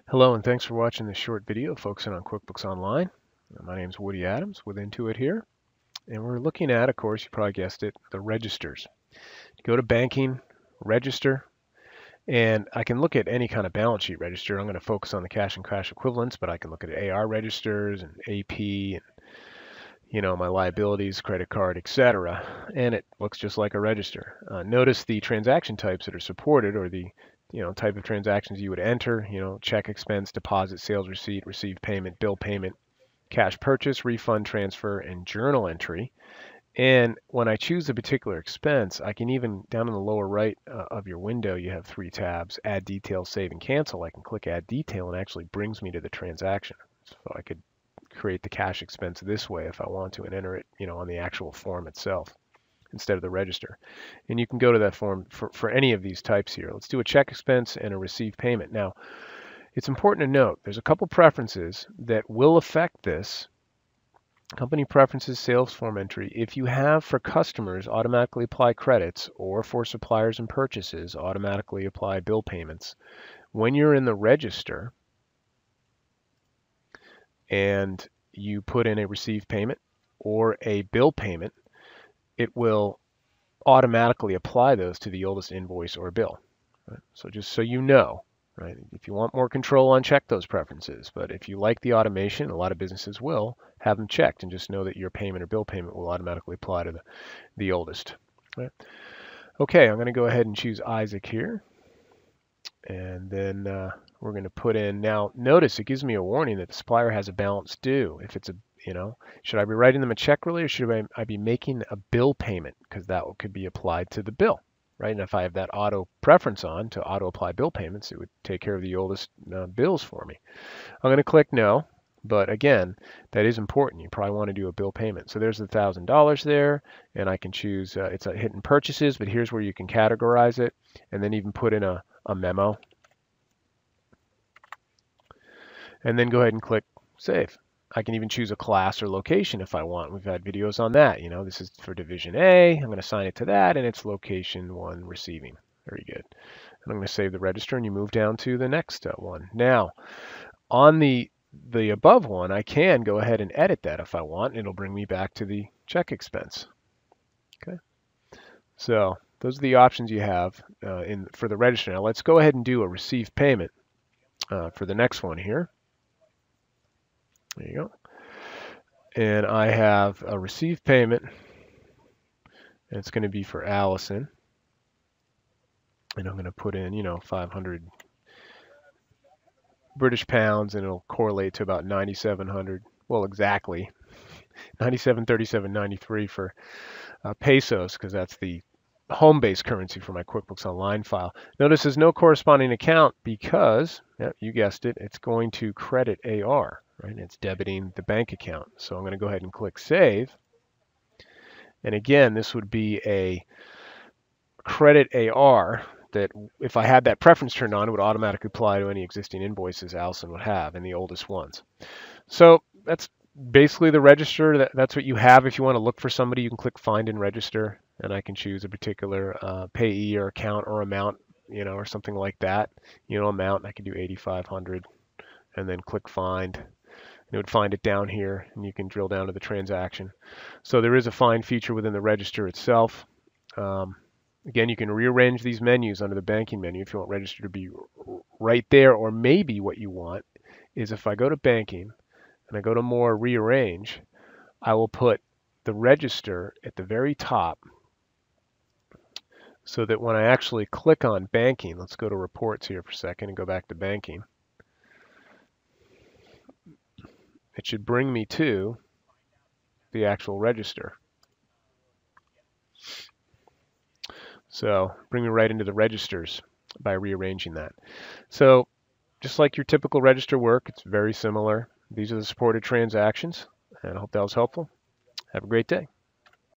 Hello and thanks for watching this short video focusing on QuickBooks Online. My name is Woody Adams with Intuit here, and we're looking at, of course, you probably guessed it, the registers. Go to Banking, Register, and I can look at any kind of balance sheet register. I'm going to focus on the cash and cash equivalents, but I can look at AR registers and AP and my liabilities, credit card, etc. And it looks just like a register. Notice the transaction types that are supported, or the type of transactions you would enter, check, expense, deposit, sales receipt, receive payment, bill payment, cash purchase, refund transfer, and journal entry. And when I choose a particular expense, I can even, down in the lower right of your window, you have three tabs: Add Detail, Save, and Cancel. I can click Add Detail and it actually brings me to the transaction. So I could create the cash expense this way if I want to and enter it, on the actual form itself instead of the register. And you can go to that form for any of these types here. Let's do a check expense and a receive payment. Now, it's important to note there's a couple preferences that will affect this. Company preferences, sales form entry. If you have for customers automatically apply credits, or for suppliers and purchases automatically apply bill payments, when you're in the register and you put in a receive payment or a bill payment, it will automatically apply those to the oldest invoice or bill. Right? So just so you know, right? If you want more control, uncheck those preferences. But if you like the automation, a lot of businesses will have them checked, and just know that your payment or bill payment will automatically apply to the oldest. Right? Okay, I'm going to go ahead and choose Isaac here. And then we're going to put in, now notice it gives me a warning that the supplier has a balance due. If it's a, should I be writing them a check really, or should I be making a bill payment? Because that could be applied to the bill, right? And if I have that auto preference on to auto apply bill payments, it would take care of the oldest bills for me. I'm going to click no, but again, that is important. You probably want to do a bill payment. So there's the $1,000 there, and I can choose, it's a hidden purchases, but here's where you can categorize it, and then even put in a memo, and then go ahead and click save. I can even choose a class or location if I want. We've had videos on that. This is for Division A. I'm going to assign it to that, and it's location 1 receiving. Very good. And I'm going to save the register, and you move down to the next one. Now, on the above one, I can go ahead and edit that if I want. It'll bring me back to the check expense. Okay. So those are the options you have for the register. Now let's go ahead and do a receive payment for the next one here. There you go. And I have a receive payment, and it's going to be for Allison. And I'm going to put in, 500 British pounds, and it'll correlate to about 9,700. Well, exactly 97.37.93 for pesos, because that's the home-based currency for my QuickBooks Online file. Notice there's no corresponding account because, you guessed it, it's going to credit AR, right? It's debiting the bank account. So I'm going to go ahead and click Save. And again, this would be a credit AR that if I had that preference turned on, it would automatically apply to any existing invoices Allison would have, and the oldest ones. So that's basically the register. That's what you have. If you want to look for somebody, you can click Find and Register, and I can choose a particular payee or account or amount, or something like that. Amount, I can do 8,500, and then click Find. And it would find it down here, and you can drill down to the transaction. So there is a find feature within the register itself. Again, you can rearrange these menus under the banking menu if you want register to be right there, or maybe what you want is if I go to banking and I go to more rearrange, I will put the register at the very top so that when I actually click on banking, let's go to reports here for a second and go back to banking. It should bring me to the actual register. So bring me right into the registers by rearranging that. So just like your typical register work, it's very similar. These are the supported transactions, and I hope that was helpful. Have a great day.